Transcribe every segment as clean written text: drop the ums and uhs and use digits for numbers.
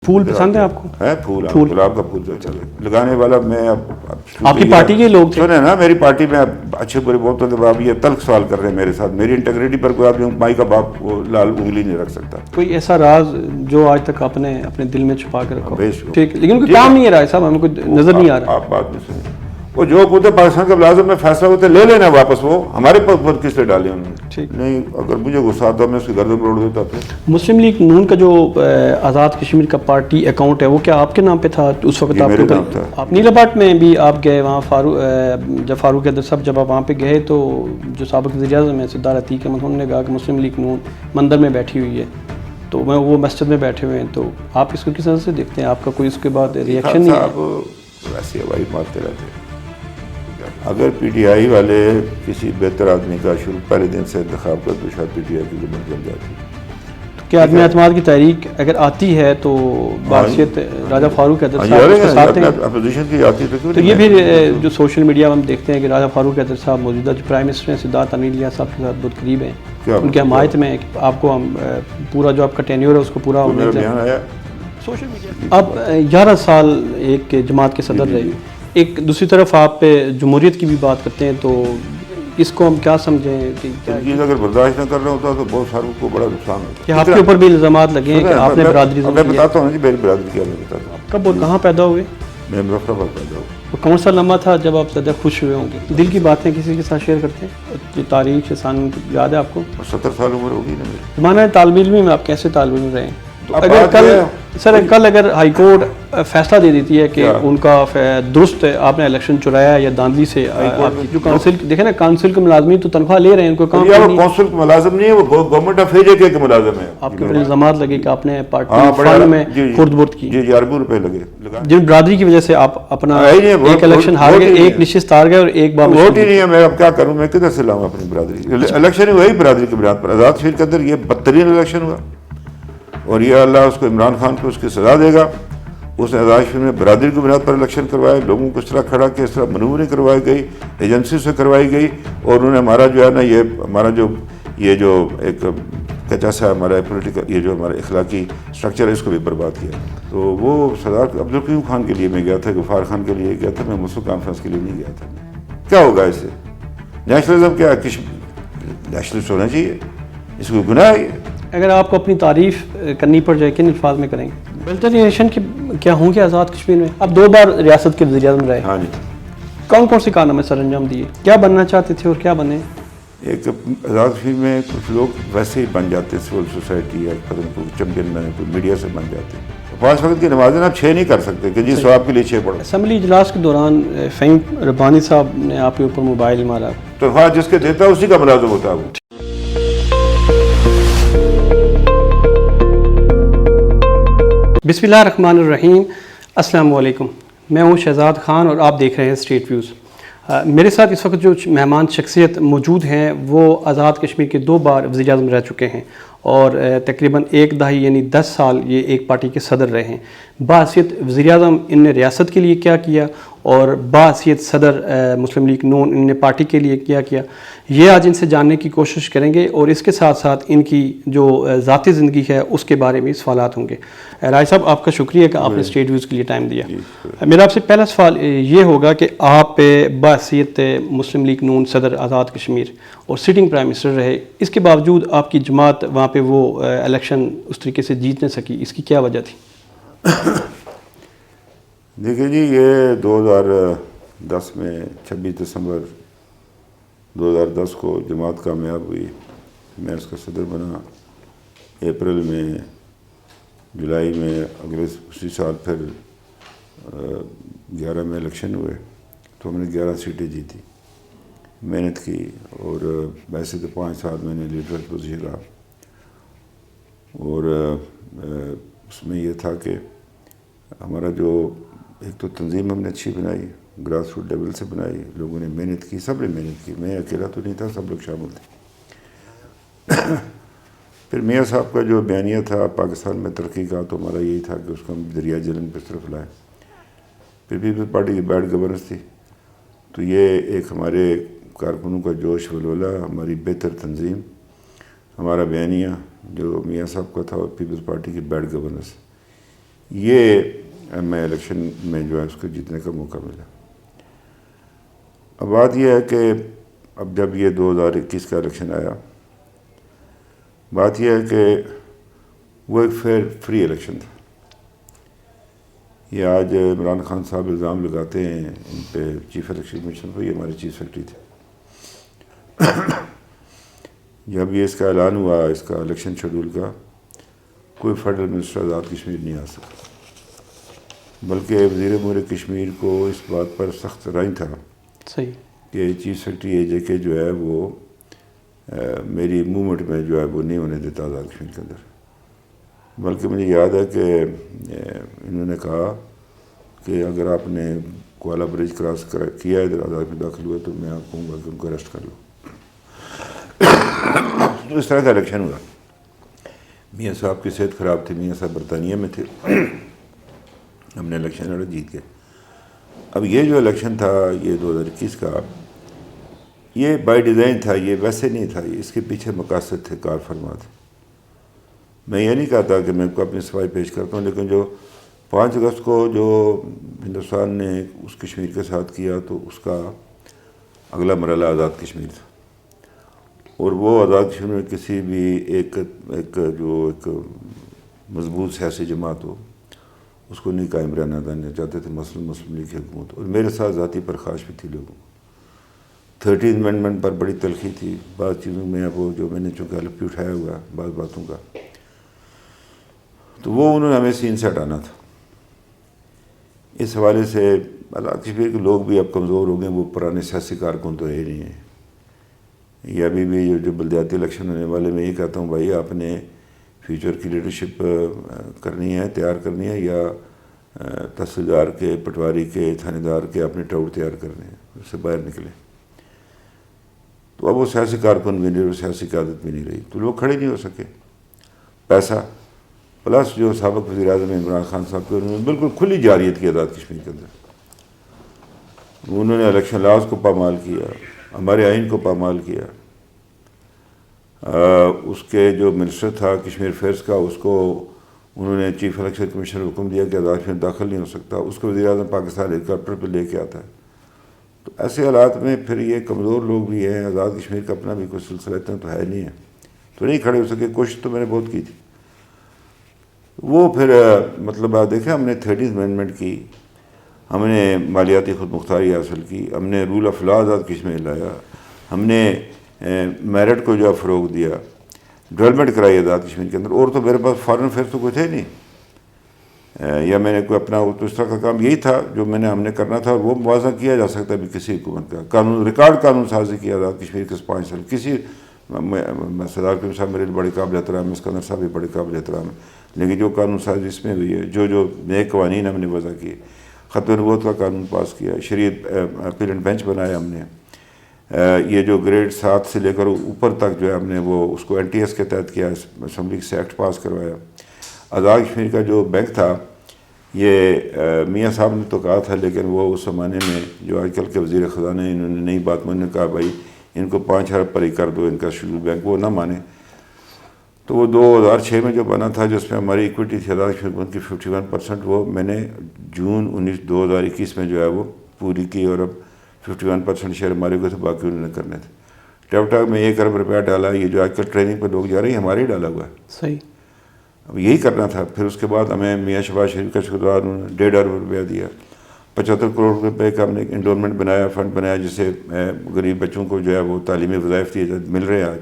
پھول پسند ہے آپ کو؟ ہے پھول، گلاب کا پھول جو چلے لگانے والا میں اب آپ کی پارٹی کے لوگ تھے؟ سنیں نا، میری پارٹی میں اب اچھے برے بولتے ہیں، آپ یہ تلخ سوال کر رہے ہیں میرے ساتھ، میری انٹیگریٹی پر کوئی آدمی مائی کا باپ وہ لال انگلی نہیں رکھ سکتا. کوئی ایسا راز جو آج تک آپ نے اپنے دل میں چھپا کے رکھا؟ بیش ٹھیک، لیکن کوئی کام نہیں ہے رائے صاحب، ہمیں کوئی نظر نہیں آ رہا. آپ بات نہیں سنیں، وہ جو ہوتے پاکستان کا ملازم میں فیصلہ ہوتے لے لینا واپس، وہ ہمارے پر کس لیے ڈالے انہوں نے؟ ٹھیک نہیں، اگر مجھے غصہ آتا میں اس کی گردن روڑ دیتا. پھر مسلم لیگ نون کا جو آزاد کشمیر کا پارٹی اکاؤنٹ ہے وہ کیا آپ کے نام پہ تھا اس وقت؟ آپ میرے کے نام تھا. آپ نیل آباد میں بھی آپ گئے وہاں جب فاروق حیدر صاحب جب آپ وہاں پہ گئے تو جو سابق وزیر اعظم ہے سردار عتیق احمد انہوں نے کہا کہ مسلم لیگ نون مندر میں بیٹھی ہوئی ہے، تو میں وہ مسجد میں بیٹھے ہوئے ہیں، تو آپ اس کو کس طرح سے دیکھتے ہیں؟ آپ کا کوئی اس کے بعد ریئیکشن نہیں ہے؟ صاحب ویسے ہوائی مارتے رہتے ہیں. اگر پی ٹی آئی والے کسی بہتر آدمی کا شروع پہلے دن سے انتخاب کر تو شاید پی ٹی آئی کی گورنمنٹ بن جاتی. کیا عدم اعتماد کی تحریک اگر آتی ہے تو بحثیت راجہ فاروق حیدر صاحب اس کے ساتھ ہیں؟ اپوزیشن کی آتی تو یہ پھر جو سوشل میڈیا ہم دیکھتے ہیں کہ راجہ فاروق حیدر صاحب موجودہ جو پرائم منسٹر ہیں سدھارتھ انیلیا صاحب کے ساتھ بہت قریب ہیں، ان کی حمایت میں آپ کو پورا جو آپ کا ٹینیور ہے اس کو پورا ہونے میرا بیان آیا. سوشل میڈیا اب 11 سال ایک جماعت کے صدر رہے، ایک دوسری طرف آپ جمہوریت کی بھی بات کرتے ہیں، تو اس کو ہم کیا سمجھیں کہ چیز اگر برداشت نہ کر رہا ہوتا تو بہت ساروں کو بڑا نقصان ہوتا. کہ آپ کے اوپر بھی الزامات لگے ہیں کہ آپ نے برادری میں بتاتا ہوں جی میری برادری کیا میں بتاتا ہوں. کب اور کہاں پیدا ہوئے؟ میں مظفرآباد پیدا ہوں. وہ کون سا لمحہ تھا جب آپ زیادہ خوش ہوئے ہوں گے؟ دل کی باتیں کسی کے ساتھ شیئر کرتے ہیں؟ یہ تاریخ سان یاد ہے آپ کو؟ 70 سال عمر ہوگی نا میری. زمانہ طالب علم میں آپ کیسے طالب علم رہے ہیں؟ اگر کل اگر ہائی کورٹ فیصلہ دے دیتی ہے کہ ان کا درست آپ نے الیکشن چرایا یا داندلی سے، جو کونسل دیکھیں نا کونسل کے ملازمین تو تنخواہ لے رہے ہیں، ان کو کام کونسل کا ملازم نہیں ہے، وہ گورنمنٹ آف ایج کے ملازم ہے. آپ کے اوپر الزامات لگے کہ آپ نے پارٹی فنڈ میں خرد برد کی. جی اربوں روپے لگے جن برادری کی وجہ سے آپ اپنا ایک الیکشن ہار گئے، ایک نشست ہار گئے اور ایک بار ووٹ ہی نہیں ہے. میں اب کیا کروں، میں کدھر سے لاؤں اپنی برادری؟ الیکشن وہی برادری کی بنیاد پر. آزاد کشمیر کے اندر یہ بدترین الیکشن ہوا اور یہ اللہ اس کو عمران خان کو اس کی سزا دے گا. اس نے آزاد کشمیر میں برادری کی بنیاد پر الیکشن کروائے، لوگوں کو اس طرح کھڑا کہ اس طرح منورنگ کروائی گئی، ایجنسی سے کروائی گئی، اور انہوں نے ہمارا جو ہے نا یہ ہمارا یہ جو ایک کچا سا ہمارا پولیٹیکل یہ جو ہمارا اخلاقی اسٹرکچر ہے اس کو بھی برباد کیا. تو وہ سردار عبدالقیوم خان کے لیے میں گیا تھا، غفار خان کے لیے گیا تھا، میں مسلم کانفرنس کے لیے نہیں گیا تھا. کیا ہوگا اس سے؟ نیشنلزم کیا نیشنلسٹ ہونا چاہیے؟ اس کو گناہ ہے. اگر آپ کو اپنی تعریف کرنی پڑ جائے کن الفاظ میں کریں گے؟ ملٹریشن کے کیا ہوں گے آزاد کشمیر میں؟ اب 2 بار ریاست کے وزیر اعظم رہے. ہاں جی. کون کون سے کارنامے سر انجام دیے؟ کیا بننا چاہتے تھے اور کیا بنے؟ ایک آزاد کشمیر میں کچھ لوگ ویسے ہی بن جاتے، سول سوسائٹی یا قدم کو چیمپئن بنے، کوئی میڈیا سے بن جاتے. 5 وقت کی نمازیں آپ 6 نہیں کر سکتے کہ جی ثواب کے لیے 6 پڑھو. اسمبلی اجلاس کے دوران فہیم ربانی صاحب نے آپ کے اوپر موبائل مارا. تنخواہ جس کے دیتا ہے اسی کا ملازم ہوتا ہے وہ. بسم اللہ الرحمن الرحیم. السلام علیکم، میں ہوں شہزاد خان اور آپ دیکھ رہے ہیں اسٹریٹ ویوز. میرے ساتھ اس وقت جو مہمان شخصیت موجود ہیں وہ آزاد کشمیر کے 2 بار وزیر اعظم رہ چکے ہیں اور تقریباً 1 دہائی یعنی 10 سال یہ ایک پارٹی کے صدر رہے ہیں. بحیثیت وزیر اعظم ان نے ریاست کے لیے کیا کیا اور بحیثیت صدر مسلم لیگ نون ان نے پارٹی کے لیے کیا کیا، یہ آج ان سے جاننے کی کوشش کریں گے اور اس کے ساتھ ساتھ ان کی جو ذاتی زندگی ہے اس کے بارے میں سوالات ہوں گے. رائے صاحب آپ کا شکریہ کہ آپ نے اسٹیٹ ویوز کے لیے ٹائم دیا. میرا آپ سے پہلا سوال یہ ہوگا کہ آپ بحیثیت مسلم لیگ نون صدر آزاد کشمیر اور سٹنگ پرائم منسٹر رہے، اس کے باوجود آپ کی جماعت وہاں پہ وہ الیکشن اس طریقے سے جیت نہ سکی، اس کی کیا وجہ تھی؟ دیکھیں جی، یہ 2010 میں 26 دسمبر 2010 کو جماعت کامیاب ہوئی، میں اس کا صدر بنا. اپریل میں جولائی میں اسی سال پھر 11 میں الیکشن ہوئے تو ہم نے 11 سیٹیں جیتی. محنت کی اور ویسے تو 5 سال میں نے لیڈر پوزیشن رہا اور اس میں یہ تھا کہ ہمارا جو ایک تو تنظیم ہم نے اچھی بنائی، گراس روٹ لیول سے بنائی، لوگوں نے محنت کی، سب نے محنت کی، میں اکیلا تو نہیں تھا، سب لوگ شامل تھے. پھر میاں صاحب کا جو بیانیہ تھا پاکستان میں ترقی کا، تو ہمارا یہی تھا کہ اس کو ہم دریا جلن کی طرف لائیں. پھر پیپلز پارٹی کی بیڈ گورننس تھی، تو یہ ایک ہمارے کارکنوں کا جوش ولولہ، ہماری بہتر تنظیم، ہمارا بیانیہ جو میاں صاحب کا تھا، پیپلز پارٹی کی بیڈ گورننس، یہ میں الیکشن میں جو ہے اس کو جیتنے کا موقع ملا۔ اب بات یہ ہے کہ اب جب یہ 2021 کا الیکشن آیا، بات یہ ہے کہ وہ ایک فری الیکشن تھا۔ یہ آج عمران خان صاحب الزام لگاتے ہیں ان پہ چیف الیکشن کمیشن پہ، یہ ہمارے چیف سیکرٹری تھے۔ جب یہ اس کا اعلان ہوا اس کا الیکشن شیڈول کا، کوئی فیڈرل منسٹر آزاد کشمیر نہیں آ سکا، بلکہ وزیر امور کشمیر کو اس بات پر سخت رائن تھا صحیح کہ چیف سیکرٹری اے جے کے جو ہے وہ میری موومنٹ میں جو ہے وہ نہیں ہونے دیتا آزاد کشمیر کے اندر۔ بلکہ مجھے یاد ہے کہ انہوں نے کہا کہ اگر آپ نے کوالہ برج کراس کیا ادھر آزاد میں داخل ہوئے تو میں آپ کہوں گا کہ ان کو اریسٹ کر لو۔ تو اس طرح کا الیکشن ہوا۔ میاں صاحب کی صحت خراب تھی، میاں صاحب برطانیہ میں تھے، ہم نے الیکشن لڑا جیت گئے۔ اب یہ جو الیکشن تھا یہ 2021 کا، یہ بائی ڈیزائن تھا، یہ ویسے نہیں تھا، اس کے پیچھے مقاصد تھے، کار فرما تھے۔ میں یہ نہیں کہتا کہ میں کو اپنی صفائی پیش کرتا ہوں، لیکن جو 5 اگست کو جو ہندوستان نے اس کشمیر کے ساتھ کیا تو اس کا اگلا مرحلہ آزاد کشمیر تھا، اور وہ آزاد کشمیر میں کسی بھی ایک مضبوط سیاسی جماعت ہو اس کو نہیں قائم رہنا دینا چاہتے تھے، مثلاً مسلم لیگ کی حکومت، اور میرے ساتھ ذاتی پرخاش بھی تھی لوگوں کو۔ 13 امینڈمنٹ پر بڑی تلخی تھی، بعض چیزوں میں وہ جو میں نے چونکہ حلف بھی اٹھایا ہوا بعض باتوں کا، تو وہ انہوں نے ہمیں سین سے ہٹانا تھا۔ اس حوالے سے آزاد کشمیر کے لوگ بھی اب کمزور ہو گئے، وہ پرانے سیاسی کارکن تو ہے نہیں ہیں۔ یہ ابھی بھی جو بلدیاتی الیکشن ہونے والے، میں یہ کہتا ہوں بھائی آپ نے فیوچر کی لیڈرشپ کرنی ہے، تیار کرنی ہے، یا تحصیلدار کے، پٹواری کے، تھانے دار کے اپنے ٹاؤٹ تیار کرنے ہیں، اس سے باہر نکلیں۔ تو اب وہ سیاسی کارکن بھی نہیں رہے، سیاسی قیادت بھی نہیں رہی، تو لوگ کھڑے نہیں ہو سکے۔ پیسہ پلس جو سابق وزیر اعظم عمران خان صاحب کے، انہوں نے بالکل کھلی جارحیت کی آزاد کشمیر کے اندر، انہوں نے الیکشن لاز کو پامال کیا، ہمارے آئین کو پامال کیا۔ اس کے جو منسٹر تھا کشمیر افیئرس کا، اس کو انہوں نے چیف الیکشن کمیشنر کو حکم دیا کہ آزاد کشمیر داخل نہیں ہو سکتا، اس کو وزیر اعظم پاکستان ہیلی کاپٹر پہ لے کے آتا ہے۔ تو ایسے حالات میں پھر یہ کمزور لوگ بھی ہیں، آزاد کشمیر کا اپنا بھی کوئی سلسلہ اتنا تو ہے نہیں ہے، تو نہیں کھڑے ہو سکے۔ کوشش تو میں نے بہت کی تھی، وہ پھر مطلب آپ دیکھیں، ہم نے 13 امینڈمنٹ کی، ہم نے مالیاتی خود مختاری حاصل کی، ہم نے role of law Azad Kashmir لایا، ہم نے میرٹ کو جو ہے فروغ دیا، ڈیولپمنٹ کرائی آزاد کشمیر کے اندر، اور تو میرے پاس فارن افیئرس تو کوئی تھے نہیں، یا میں نے کوئی اپنا تو اس طرح کا کام یہی تھا جو ہم نے کرنا تھا، اور وہ موازنہ کیا جا سکتا ہے بھی کسی حکومت کا قانون، ریکارڈ قانون سازی کی آزاد کشمیر کے 5 سال، کسی سردار کریم صاحب میرے بڑے قابل احترام ہے، اسکندر صاحب بھی بڑے قابل احترام ہے، لیکن جو قانون سازی اس میں ہوئی ہے، جو نئے قوانین ہم نے وضع کیے، ختم نبوت کا قانون پاس کیا، شریعت اپیلنٹ بینچ بنایا ہم نے، یہ جو گریڈ 7 سے لے کر اوپر تک جو ہے ہم نے وہ اس کو این ٹی ایس کے تحت کیا، اسمبلی سے ایکٹ پاس کروایا۔ آزاد کشمیر کا جو بینک تھا، یہ میاں صاحب نے تو کہا تھا، لیکن وہ اس زمانے میں جو آج کل کے وزیر خزانہ ہیں، انہوں نے نئی بات میں نے کہا بھائی ان کو 5 ارب پر ہی کر دو ان کا شیڈول بینک، وہ نہ مانے۔ تو وہ 2006 میں جو بنا تھا، جس میں ہماری ایکویٹی تھی آزاد کشمیر کی 51%، وہ میں نے جون 2021 میں جو ہے وہ پوری کی، اور اب 51% شیئر ہمارے کو تھے، باقی انہوں نے کرنے تھے۔ ٹیپ ٹاک میں 1 ارب روپیہ ڈالا، یہ جو آج کل ٹریننگ پہ لوگ جا رہے ہیں ہمارے ہی ڈالا ہوا ہے، صحیح، اب یہی کرنا تھا۔ پھر اس کے بعد ہمیں میاں شہباز شریف کا شکر گزار، انہوں نے 1.5 ارب روپیہ دیا، 75 کروڑ روپے کا ہم نے انڈورمنٹ بنایا، فنڈ بنایا، جس سے غریب بچوں کو جو ہے وہ تعلیمی وظائف دیے مل رہے ہیں۔ آج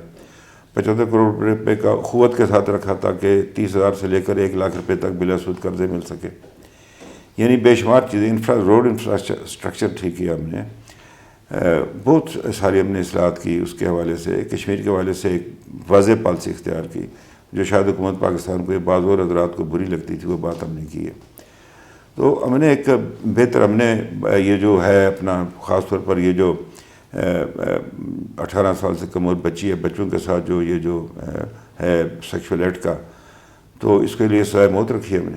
75 کروڑ روپے کا قوت کے ساتھ رکھا تاکہ 30,000 سے لے کر 1 لاکھ روپے تک بلا سود قرضے مل سکے، یعنی بے شمار چیزیں، روڈ انفراسٹرکچر ٹھیک کیا ہم نے، بہت ساری ہم نے اصلاحات کی۔ اس کے حوالے سے کشمیر کے حوالے سے ایک واضح پالیسی اختیار کی، جو شاید حکومت پاکستان کو یہ بعض اور حضرات کو بری لگتی تھی، وہ بات ہم نے کی ہے۔ تو ہم نے ایک بہتر، ہم نے یہ جو ہے اپنا خاص طور پر یہ جو 18 سال سے کم عمر بچی ہے، بچوں کے ساتھ جو یہ جو ہے سیکشول ایکٹ کا، تو اس کے لیے سزائے موت رکھی ہے ہم نے،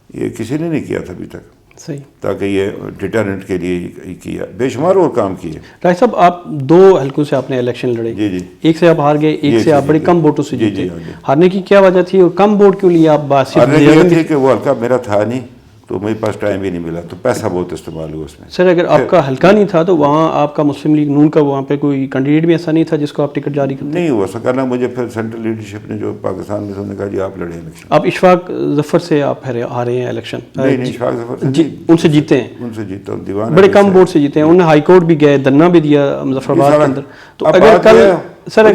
یہ کسی نے نہیں کیا تھا ابھی تک۔ صحیح. تاکہ یہ ڈیٹرنٹ کے لیے کیا، بے شمار اور کام کیے. ڈاکٹر صاحب آپ 2 حلقوں سے آپ نے الیکشن لڑے. جی جی. ایک سے آپ ہار گئے، ایک سے آپ بڑے کم ووٹوں سے جیتے. ہارنے کی کیا وجہ تھی اور کم ووٹ کیوں لیے آپ؟ ہارنے کی یہ تھی کہ وہ حلقہ میرا تھا نہیں، تو میرے پاس ٹائم بھی نہیں ملا، تو پیسہ بہت استعمال ہوا اس میں. سر اگر آپ کا حلقہ نہیں تھا تو وہاں آپ کا مسلم لیگ نون کا وہاں پہ کوئی کینڈیڈیٹ بھی ایسا نہیں تھا جس کو آپ ٹکٹ جاری کرتے؟ نہیں ہوا سکنا. مجھے پھر سینٹرل لیڈرشپ نے جو پاکستان میں نے کہا جی آپ لڑیں الیکشن. آپ اشفاق ظفر سے آپ ہارے ہیں الیکشن؟ نہیں اشفاق ظفر جی ان سے جیتے ہیں. ان سے جیتا ہوں، دیوان بڑے کم ووٹ سے جیتے ہیں. انہوں نے ہائی کورٹ بھی گئے، دھرنا بھی دیا مظفر آباد کے اندر. تو اگر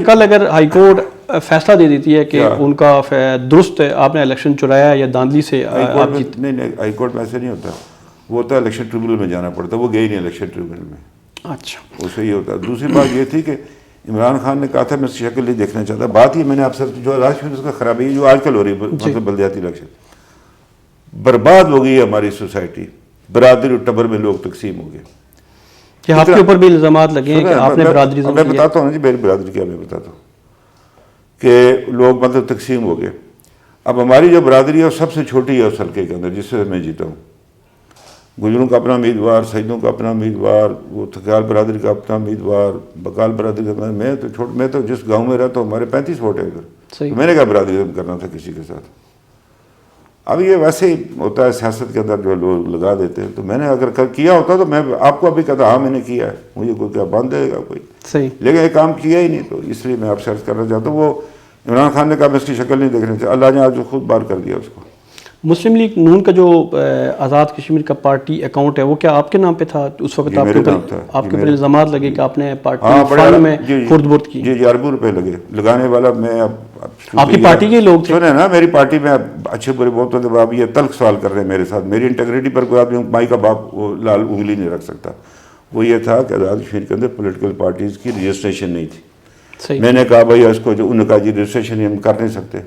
کل اگر ہائی کورٹ فیصلہ دے دیتی ہے کہ ان کا درست ہے، آپ نے الیکشن چرایا یا داندلی سے آپ جیتے؟ نہیں ہائی کورٹ میں ایسے نہیں ہوتا، وہ ہوتا ہے الیکشن ٹریبونل میں جانا پڑتا. وہ گئے نہیں الیکشن ٹریبونل میں. اچھا وہ صحیح ہوتا. دوسری بات یہ تھی کہ عمران خان نے کہا تھا میں اس کی شکل نہیں دیکھنا چاہتا. بات ہی میں نے آپ سے جو الیکشن اس کا خرابی ہے جو آج کل ہو رہی ہے، مطلب بلدیاتی الیکشن برباد ہو گئی ہے ہماری سوسائٹی. برادری اور ٹبر میں لوگ تقسیم ہو گئے. کہ آپ کے اوپر بھی الزامات لگے ہیں کہ آپ نے برادری میں بتاتا ہوں جی میری برادری کیا، میں بتاتا ہوں کہ لوگ مطلب تقسیم ہو گئے. اب ہماری جو برادری ہے وہ سب سے چھوٹی ہے اس حلقے کے اندر جس سے میں جیتا ہوں. گجروں کا اپنا امیدوار، سیدوں کا اپنا امیدوار، وہ تھکیال برادری کا اپنا امیدوار، بکال برادری کا. میں تو جس گاؤں میں رہتا ہوں ہمارے 35 ووٹ ہے ادھر. میں نے کیا برادری کرنا تھا کسی کے ساتھ. اب یہ ویسے ہی ہوتا ہے سیاست کے اندر جو لوگ لگا دیتے ہیں. تو میں نے اگر کیا ہوتا تو میں آپ کو ابھی کہتا ہاں میں نے کیا ہے، مجھے کوئی کیا باندھ دے گا کوئی. صحیح. لیکن یہ کام کیا ہی نہیں، تو اس لیے میں آپ سے عرض کرنا چاہتا ہوں. وہ عمران خان نے کہا میں اس کی شکل نہیں دیکھنا چاہتا، اللہ نے آج خود بار کر دیا اس کو. مسلم لیگ نون کا جو آزاد کشمیر کا پارٹی اکاؤنٹ ہے وہ کیا آپ کے نام پہ تھا اس وقت؟ آپ کے اوپر الزامات لگے کہ آپ نے پارٹی فنڈ میں خرد برد کی. جی اربوں روپے لگے. لگانے والا میں آپ کی پارٹی کے لوگ تھے؟ سنیں نا میری پارٹی میں اچھے برے بہت ہوتے. آپ یہ تلخ سوال کر رہے ہیں میرے ساتھ. میری انٹیگریٹی پر کوئی آدمی مائی کا باپ وہ لال انگلی نہیں رکھ سکتا. وہ یہ تھا کہ آزاد کشمیر کے اندر پولیٹیکل پارٹیز کی رجسٹریشن نہیں تھی. میں نے کہا بھائی اس کو جو انہوں نے کہا جی رجسٹریشن ہم کر نہیں سکتے.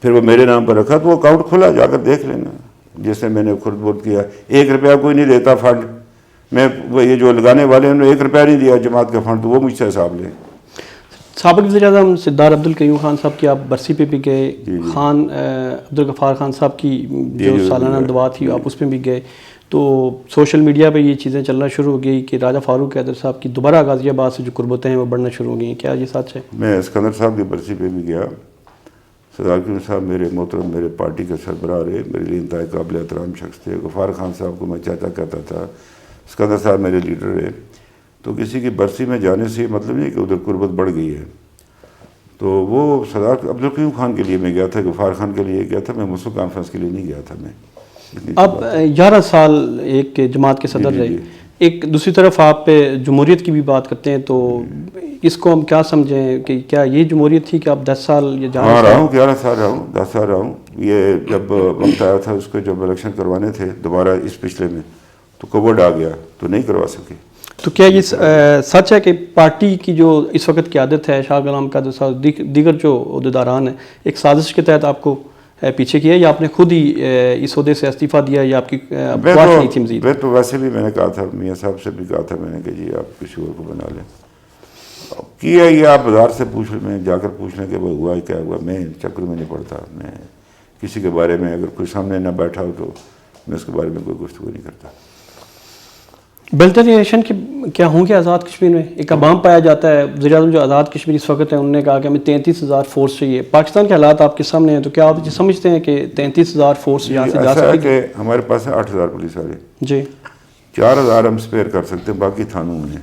پھر وہ میرے نام پر رکھا تو وہ اکاؤنٹ کھلا، جا کر دیکھ لینا. جیسے میں نے خرد برد کیا، 1 روپیہ کوئی نہیں دیتا فنڈ. میں وہ یہ جو لگانے والے ہیں 1 روپیہ نہیں دیا جماعت کا فنڈ، تو وہ مجھ سے حساب لیں. سابق وزیر اعظم سردار عبدالقیوم خان صاحب کی آپ برسی پہ بھی گئے. خان عبدالغفار خان صاحب کی جو سالانہ دعا تھی آپ اس پہ بھی گئے. تو سوشل میڈیا پہ یہ چیزیں چلنا شروع ہو گئی کہ راجہ فاروق حیدر صاحب کی دوبارہ غازی آباد سے جو قربتیں ہیں وہ بڑھنا شروع ہو گئی ہیں. کیا یہ سچ ہے؟ میں اسکندر صاحب کی برسی پہ بھی گیا. سردار عبدالقیوم صاحب میرے محترم میرے پارٹی کے سربراہ رہے، میرے لیے انتہائی قابل احترام شخص تھے. غفار خان صاحب کو میں چاچا کہتا تھا. اسکندر صاحب میرے لیڈر رہے. تو کسی کی برسی میں جانے سے مطلب نہیں کہ ادھر قربت بڑھ گئی ہے. تو وہ سردار عبدالقیوم خان کے لیے میں گیا تھا، غفار خان کے لیے گیا تھا. میں مسلم کانفرنس کے لیے نہیں گیا تھا. میں اب 11 سال ایک جماعت کے صدر رہے. ایک دوسری طرف آپ جمہوریت کی بھی بات کرتے ہیں، تو اس کو ہم کیا سمجھیں کہ کیا یہ جمہوریت تھی کہ آپ 10 سال یہ جہاں؟ ہاں رہا ہوں، 11 سال رہا ہوں، 10 سال رہا ہوں. یہ جب وقت آیا تھا اس کو جب الیکشن کروانے تھے دوبارہ اس پچھلے میں، تو کووڈ آ گیا تو نہیں کروا سکے. تو کیا یہ سچ ہے کہ پارٹی کی جو اس وقت قیادت ہے شاہ غلام قادر صاحب دیگر جو عہدیداران ہیں ایک سازش کے تحت آپ کو پیچھے کیا، یا آپ نے خود ہی اس عہدے سے استعفیٰ دیا، یا آپ کی خواہش نہیں تھی مزید؟ میں تو ویسے بھی میں نے کہا تھا میاں صاحب سے بھی کہا تھا میں نے کہ جی آپ کسی اور کو بنا لیں. کیا یہ آپ بازار سے پوچھ لیں، میں جا کر پوچھ لیں کہ وہ ہوا کیا ہوا. میں چکر میں نہیں پڑتا. میں کسی کے بارے میں اگر کوئی سامنے نہ بیٹھا ہو تو میں اس کے بارے میں کوئی گفتگو نہیں کرتا. بہتر الیکشن کے کیا ہوں گے آزاد کشمیر میں؟ ایک عوام پایا جاتا ہے. وزیر اعظم جو آزاد کشمیر اس وقت ہیں انہوں نے کہا کہ ہمیں 33,000 فورس چاہیے. پاکستان کے حالات آپ کے سامنے ہیں، تو کیا آپ یہ سمجھتے ہیں کہ 33,000 فورس یہاں سے جا سکتے ہیں؟ کہ ہمارے پاس ہے 8,000 پولیس والے جی، 4,000 ہم اسپیئر کر سکتے ہیں، باقی تھانوں میں.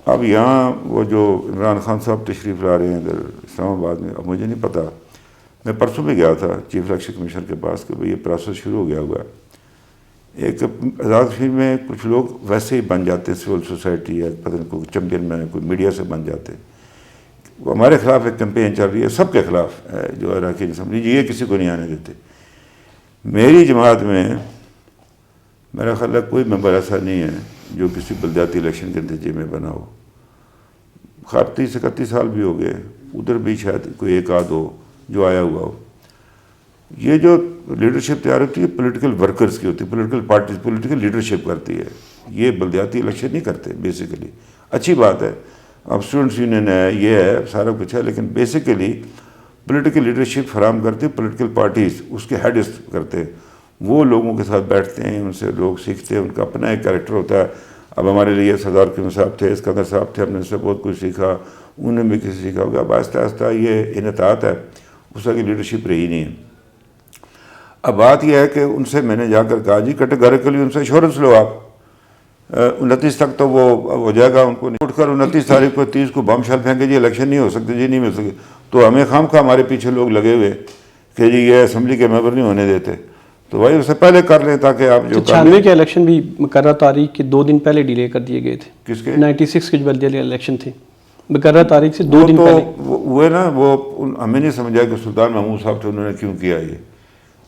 اب یہاں وہ جو عمران خان صاحب تشریف لا رہے ہیں ادھر اسلام آباد میں، اب مجھے نہیں پتا. میں پرسوں بھی گیا تھا چیف الیکشن کمیشنر کے پاس کہ بھئی یہ پروسیس شروع ہو گیا ہوا ہے. ایک آزاد کشمیر میں کچھ لوگ ویسے ہی بن جاتے ہیں، سول سوسائٹی یا پتہ نہیں کوئی چیمپئن میں کوئی میڈیا سے بن جاتے ہیں. وہ ہمارے خلاف ایک کیمپین چل رہی ہے، سب کے خلاف ہے جو اراکین اسمبلی، یہ کسی کو نہیں آنے دیتے. میری جماعت میں میرا خیال ہے کوئی ممبر ایسا نہیں ہے جو کسی بلدیاتی الیکشن کے نتیجے میں بنا ہو. 30-31 سال بھی ہو گئے، ادھر بھی شاید کوئی ایک آدھ ہو جو آیا ہوا ہو. یہ جو لیڈرشپ تیار ہوتی ہے پولیٹیکل ورکرز کی ہوتی ہے، پولیٹیکل پارٹیز پولیٹیکل لیڈرشپ کرتی ہے. یہ بلدیاتی الیکشن نہیں کرتے بیسیکلی. اچھی بات ہے، اب اسٹوڈنٹس یونین ہے، یہ ہے، سارا کچھ ہے، لیکن بیسیکلی پولیٹیکل لیڈرشپ فراہم کرتے پولیٹیکل پارٹیز، اس کے ہیڈز کرتے. وہ لوگوں کے ساتھ بیٹھتے ہیں، ان سے لوگ سیکھتے ہیں، ان کا اپنا ایک کریکٹر ہوتا ہے. اب ہمارے لیے سردار قیوم صاحب تھے، اسکندر صاحب تھے، ہم نے ان سے بہت کچھ سیکھا، انہوں نے بھی کسی سیکھا ہوگا. اب آہستہ آہستہ یہ انعطاف ہے، اس طرح کی لیڈرشپ رہی نہیں ہے. اب بات یہ ہے کہ ان سے میں نے جا کر کہا جی کیٹیگریکلی ان سے ایشورنس لو آپ، 29 تک تو وہ ہو جائے گا. ان کو اٹھ کر 29 تاریخ کو 30 کو بم شل پھینکے جی الیکشن نہیں ہو سکتے جی، نہیں مل سکے. تو ہمیں خام خواہ ہمارے پیچھے لوگ لگے ہوئے کہ جی یہ اسمبلی کے ممبر نہیں ہونے دیتے. تو بھائی اس سے پہلے کر لیں تاکہ آپ جو 96 کے الیکشن بھی مقررہ تاریخ کے 2 دن پہلے ڈیلے کر دیے گئے تھے. کس کے 96 کے جو بلدیاتی الیکشن تھے مقررہ تاریخ سے 2 دن تو پہلے. وہ نا وہ ہمیں نہیں سمجھا کہ سلطان محمود صاحب تھے انہوں نے کیوں کیا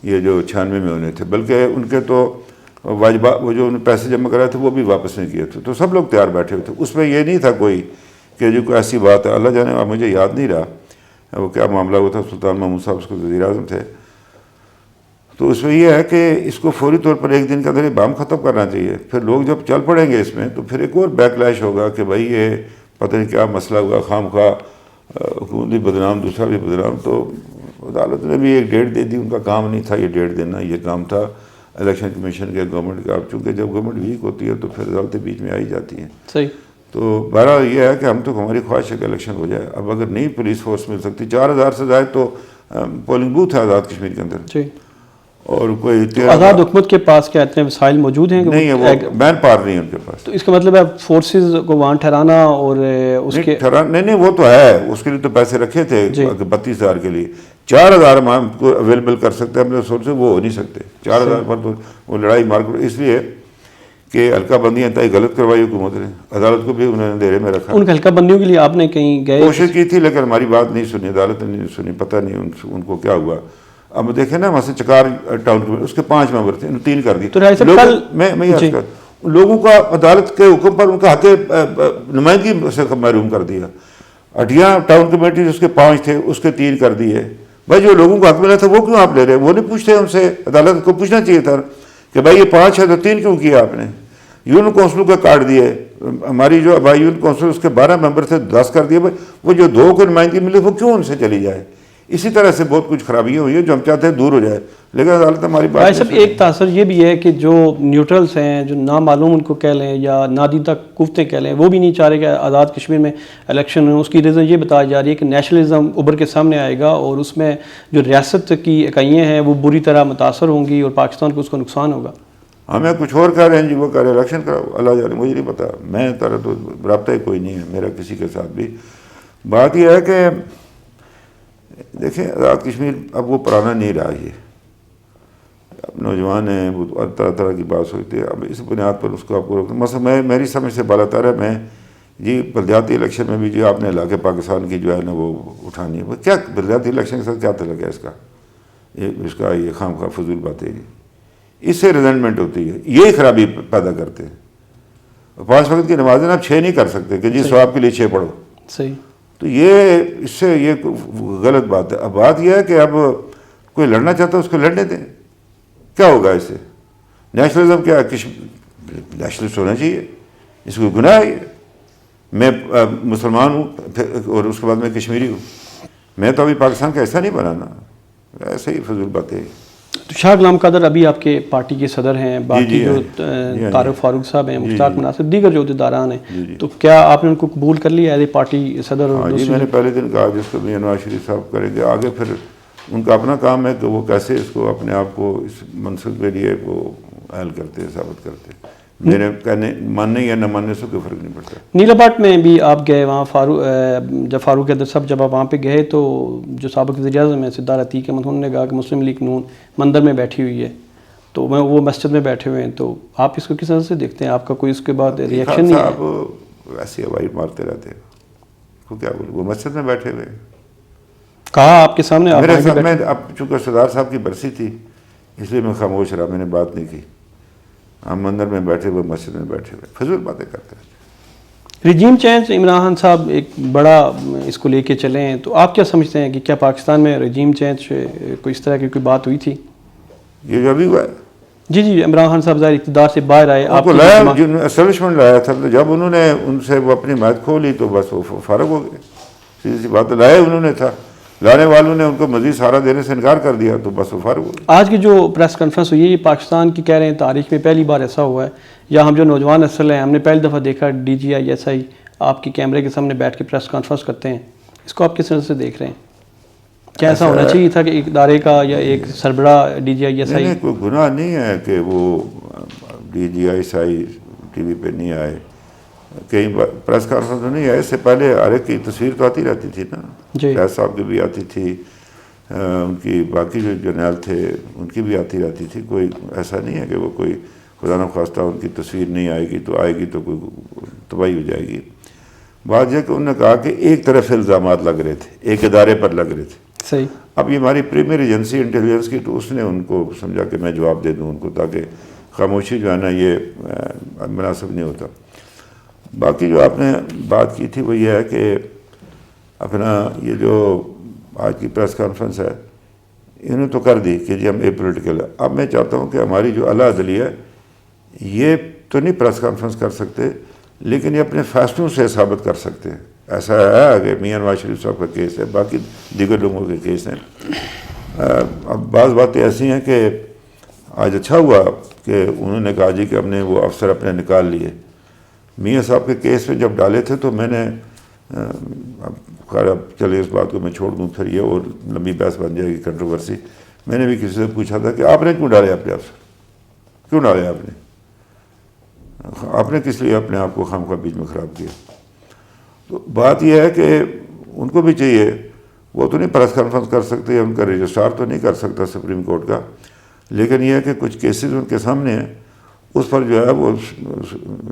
یہ جو 96 میں ہونے تھے، بلکہ ان کے تو واجبات وہ جو انہیں پیسے جمع کرائے تھے وہ بھی واپس نہیں کیے تھے. تو سب لوگ تیار بیٹھے ہوئے تھے. اس میں یہ نہیں تھا کوئی کہ جو کوئی ایسی بات ہے، اللہ جانے. اب مجھے یاد نہیں رہا وہ کیا معاملہ ہوا تھا. سلطان محمود صاحب اس کے وزیر اعظم تھے. تو اس میں یہ ہے کہ اس کو فوری طور پر ایک دن کے اندر یہ بام ختم کرنا چاہیے. پھر لوگ جب چل پڑیں گے اس میں تو پھر ایک اور بیک لیش ہوگا کہ بھائی یہ پتہ نہیں کیا مسئلہ ہوا، خام خواہ حکومت بھی بدنام، دوسرا بھی بدنام. تو عدالت نے بھی ایک ڈیٹ دے دی. ان کا کام نہیں تھا یہ ڈیٹ دینا، یہ کام تھا الیکشن کمیشن کے، گورنمنٹ کا. اب چونکہ جب گورنمنٹ ویک ہوتی ہے تو پھر عدالتیں بیچ میں آئی جاتی ہیں. صحیح. تو بہرحال یہ ہے کہ ہم تو ہماری خواہش ہے کہ الیکشن ہو جائے. اب اگر نہیں پولیس فورس مل سکتی، 4000 سے زائد تو پولنگ بوتھ ہے آزاد کشمیر کے اندر، جی. اور کوئی آزاد حکومت کے پاس کیا اتنے وسائل موجود ہیں؟ نہیں ہے، وہ مین پاور نہیں ہے ان کے پاس. تو اس کا مطلب ہے فورسز کو وہاں ٹھہرانا اور اس کے نہیں وہ تو ہے، اس کے لیے تو پیسے رکھے تھے 32,000 کے لیے. 4,000 ہم کو اویلیبل کر سکتے ہیں اپنے سورس سے، وہ ہو نہیں سکتے. 4,000 پر تو وہ لڑائی مارکیٹ، اس لیے کہ حلقہ بندیاں انتہائی غلط کروائی حکومت نے. عدالت کو بھی انہوں نے اندھیرے میں رکھا. ان حلقہ بندیوں کے لیے آپ نے کہیں گئے؟ کوشش کی تھی لیکن ہماری بات نہیں سنی، عدالت نے نہیں سنی. پتہ نہیں ان کو کیا ہوا. اب دیکھیں نا وہاں سے چکار ٹاؤن کے اس کے 5 ممبر تھے، 3 کر دیے. لوگوں کا عدالت کے حکم پر ان کا حق نمائندگی سے محروم کر دیا. اٹھیاں ٹاؤن کمیٹی اس کے 5 تھے، اس کے 3 کر دیے. بھائی جو لوگوں کو حق ملا تھا وہ کیوں آپ لے رہے ہیں؟ وہ نہیں پوچھتے ان سے. عدالت کو پوچھنا چاہیے تھا کہ بھائی یہ 5 ہے تو 3 کیوں کیا آپ نے؟ یونین کونسلوں کے کاٹ دیے. ہماری جو آبائی یونین کونسل اس کے 12 ممبر تھے 10 کر دیے. بھائی وہ جو 2 کو نمائندگی ملی وہ کیوں ان سے چلی جائے؟ اسی طرح سے بہت کچھ خرابیاں ہوئی ہیں جو ہم چاہتے ہیں دور ہو جائے، لیکن عدالت ہماری بات. بھائی صاحب ایک تاثر یہ بھی ہے کہ جو نیوٹرلز ہیں، جو نامعلوم ان کو کہہ لیں یا نادیدہ قوتیں کہہ لیں، وہ بھی نہیں چاہ رہے کہ آزاد کشمیر میں الیکشن ہو. اس کی ریزن یہ بتائی جا رہی ہے کہ نیشنلزم ابھر کے سامنے آئے گا اور اس میں جو ریاست کی اکائیاں ہیں وہ بری طرح متاثر ہوں گی اور پاکستان کو اس کو نقصان ہوگا. ہمیں کچھ اور کہہ رہے ہیں جی، وہ کہہ رہے ہیں الیکشن کراؤ. اللہ جانے، مجھے نہیں پتا. میں طرح تو رابطہ ہی کوئی نہیں ہے میرا کسی کے ساتھ بھی. بات یہ ہے کہ دیکھیں آزاد کشمیر اب وہ پرانا نہیں رہا. یہ اب نوجوان ہیں، وہ طرح طرح کی بات سوچتے ہیں. اب اس بنیاد پر اس کو آپ کو مثلا میری سمجھ سے بالا تر ہے. میں جی بلدیاتی الیکشن میں بھی جو آپ نے علاقے پاکستان کی جو ہے نا وہ اٹھانی ہے. کیا بلدیاتی الیکشن کے ساتھ کیا تعلق ہے اس کا یہ خام خواہ فضول باتیں. اس سے ریزنٹمنٹ ہوتی ہے، یہی خرابی پیدا کرتے ہیں. 5 وقت کی نمازیں آپ 6 نہیں کر سکتے کہ جی ثواب کے لیے 6 پڑھو. صحیح. تو یہ اس سے یہ غلط بات ہے. اب بات یہ ہے کہ اب کوئی لڑنا چاہتا ہے اس کو لڑنے دیں. کیا ہوگا اس سے؟ نیشنلزم کیا نیشنلسٹ ہونا چاہیے؟ اس کو گناہ ہے. میں مسلمان ہوں اور اس کے بعد میں کشمیری ہوں. میں تو ابھی پاکستان کا ایسا نہیں بنانا. ایسے ہی فضول باتیں. تو شاہ غلام قادر ابھی آپ کے پارٹی کے صدر ہیں، باقی جو طارق فاروق صاحب ہیں، مشتاق مناصر، دیگر جو عہدیداران ہیں، تو کیا آپ نے ان کو قبول کر لیا ایز اے پارٹی صدر؟ جی میں نے پہلے دن کہا جس کو بھی نواز شریف صاحب کریں گے آگے، پھر ان کا اپنا کام ہے کہ وہ کیسے اس کو اپنے آپ کو اس منصب کے لیے وہ اہل کرتے ہیں، ثابت کرتے ہیں. میرے کہنے ماننے یا نہ ماننے سے کوئی فرق نہیں پڑتا. نیلا پاٹ میں بھی آپ گئے وہاں، جب فاروق حیدر صاحب جب آپ وہاں پہ گئے تو جو سابق وزیر اعظم ہے سردار عتیق احمد، انہوں نے کہا کہ مسلم لیگ نون مندر میں بیٹھی ہوئی ہے، تو وہ مسجد میں بیٹھے ہوئے ہیں. تو آپ اس کو کس طرح سے دیکھتے ہیں؟ آپ کا کوئی اس کے بعد ریئیکشن نہیں ہے؟ آپ ویسے ہوائی مارتے رہتے ہیں. وہ کیا بولے، وہ مسجد میں بیٹھے ہوئے کہا آپ کے سامنے. میرے ساتھ میں اب چونکہ سردار صاحب کی برسی تھی اس لیے میں خاموش رہا، میں نے بات نہیں کی. ہم مندر میں بیٹھے ہوئے، مسجد میں بیٹھے ہوئے فضول باتیں کرتے ہیں. رجیم چینج عمران خان صاحب ایک بڑا اس کو لے کے چلے ہیں، تو آپ کیا سمجھتے ہیں کہ کیا پاکستان میں رجیم چینج کوئی اس طرح کی کوئی بات ہوئی تھی؟ یہ جو ابھی ہوا ہے جی عمران خان صاحب ظاہر اقتدار سے باہر آئے، آپ کو لایا اسٹیبلشمنٹ لایا تھا. جب انہوں نے ان سے وہ اپنی حمایت کھو لی تو بس وہ فارغ ہو گئے. سیدھی سی بات لایا انہوں نے تھا، لانے والوں نے ان کو مزید سہارا دینے سے انکار کر دیا تو بس وہ فارغ ہو گئے۔ آج کی جو پریس کانفرنس ہوئی ہے یہ پاکستان کی کہہ رہے ہیں تاریخ میں پہلی بار ایسا ہوا ہے، یا ہم جو نوجوان نسل ہیں ہم نے پہلی دفعہ دیکھا ڈی جی آئی ایس آئی آپ کی کیمرے کے سامنے بیٹھ کے پریس کانفرنس کرتے ہیں، اس کو آپ کس طرح سے دیکھ رہے ہیں؟ کیا ایسا ہونا چاہیے تھا کہ ایک ادارے کا یا ایک سربراہ ڈی جی آئی ایس آئی؟ نہیں، کوئی گناہ نہیں ہے کہ وہ D G I S I T V پہ نہیں آئے، کہیں پریس کانفرنس میں نہیں آئے، اس سے پہلے ہر ایک کی تصویر تو آتی رہتی تھی نا، فیض صاحب کی بھی آتی تھی، ان کی باقی جو جرنیل تھے ان کی بھی آتی رہتی تھی، کوئی ایسا نہیں ہے کہ وہ کوئی خدا نخواستہ ان کی تصویر نہیں آئے گی تو کوئی تباہی ہو جائے گی۔ بات یہ کہ انہوں نے کہا کہ ایک طرف سے الزامات لگ رہے تھے، ایک ادارے پر لگ رہے تھے۔ صحیح۔ اب یہ ہماری پریمیئر ایجنسی انٹیلیجنس کی، تو اس نے ان کو سمجھا کہ میں جواب دے دوں ان کو، تاکہ خاموشی جو ہے نا یہ مناسب نہیں ہوتا۔ باقی جو آپ نے بات کی تھی وہ یہ ہے کہ اپنا یہ جو آج کی پریس کانفرنس ہے انہوں نے تو کر دی کہ جی ہم اے پولیٹیکل ہے۔ اب میں چاہتا ہوں کہ ہماری جو اعلیٰ عدلیہ ہے یہ تو نہیں پریس کانفرنس کر سکتے، لیکن یہ اپنے فیصلوں سے ثابت کر سکتے ہیں۔ ایسا ہے کہ میاں نواز شریف صاحب کا کیس ہے، باقی دیگر لوگوں کے کیس ہیں۔ اب بعض باتیں ایسی ہیں کہ آج اچھا ہوا کہ انہوں نے کہا جی کہ ہم نے وہ افسر اپنے نکال لیے۔ میاں صاحب کے کیس میں جب ڈالے تھے تو میں نے خیر اب چلے اس بات کو میں چھوڑ دوں، پھر یہ اور لمبی بحث بن جائے گی، کنٹروورسی۔ میں نے بھی کسی سے پوچھا تھا کہ آپ نے کیوں ڈالے اپنے افسر، کیوں ڈالے آپ نے کس لیے اپنے آپ کو خواہ بیچ میں خراب کیا؟ تو بات یہ ہے کہ ان کو بھی چاہیے، وہ تو نہیں پریس کانفرنس کر سکتے، ان کا رجسٹرار تو نہیں کر سکتا سپریم کورٹ کا، لیکن یہ ہے کہ کچھ کیسز ان کے سامنے ہیں، اس پر جو ہے وہ